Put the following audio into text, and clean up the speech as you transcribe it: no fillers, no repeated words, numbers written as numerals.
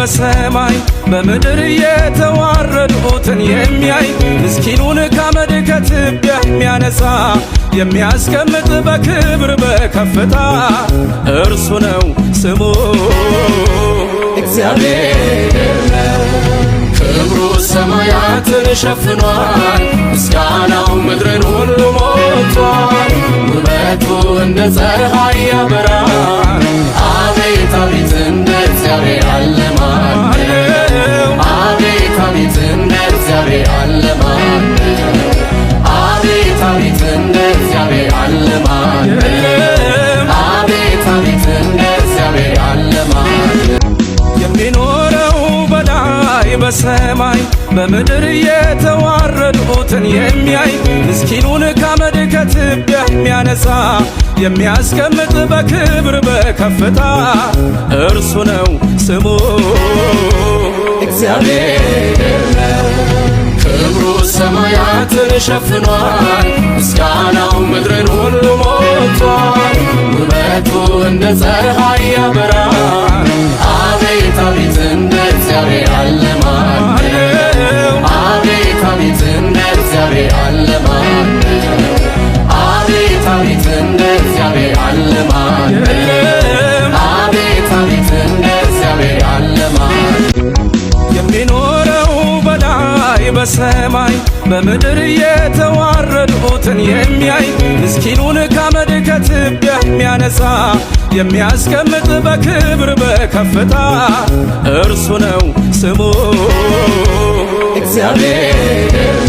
በሰማይ በምድር የተዋረዱትን የሚያይ ምስኪኑን ካመድ ከትቢያ የሚያነሳ የሚያስቀምጥ በክብር በከፍታ እርሱ ነው ስሙ እግዚአብሔር ነው። ክብሩ ሰማያትን ሸፍኗል፣ ምስጋናው ምድርን ሁሉ ሞልቷል። ውበቱ እንደ ፀሐይ ያበራል። አቤት አቤት እንደ እግዚአብሔር ያለ ማን ነው? አቤት አቤት እንደ እግዚአብሔር ያለ ማን ነው? አቤት አቤት እንደ እግዚአብሔር ያለ ማን ነው? አቤት አቤት እንደ እግዚአብሔር ያለ ማን ነው? የሚኖረው በላይ በሰማይ በምድር የተዋረዱትን የሚያይ ምስኪኑን ካመድ ከትቢያ የሚያነሳ የሚያስቀምጥ በክብር በከፍታ እርሱ ነው ስሙ እግዚአብሔር ነው። ክብሩ ሰማያትን ሸፍኗል፣ ምስጋናው ምድርን ሁሉ ሞልቷል። ውበቱ እንደ ፀሐይ ያበራል። አቤት አቤት እንደ እግዚአብሔር ያለ ማን ነው? አቤት አቤት እንደ እግዚአብሔር ያለ ማን ነው? አቤት አቤት እንደ እግዚአብሔር ያለ ማን ነው? አቤት አቤት እንደ እግዚአብሔር ያለ ማን ነው? የሚኖረው በላይ በሰማይ በምድር የተዋረዱትን የሚያይ ምስኪኑን ካመድ ከትቢያ የሚያነሳ የሚያስቀምጥ በክብር በከፍታ እርሱ ነው ስሙ እግዚአብሔር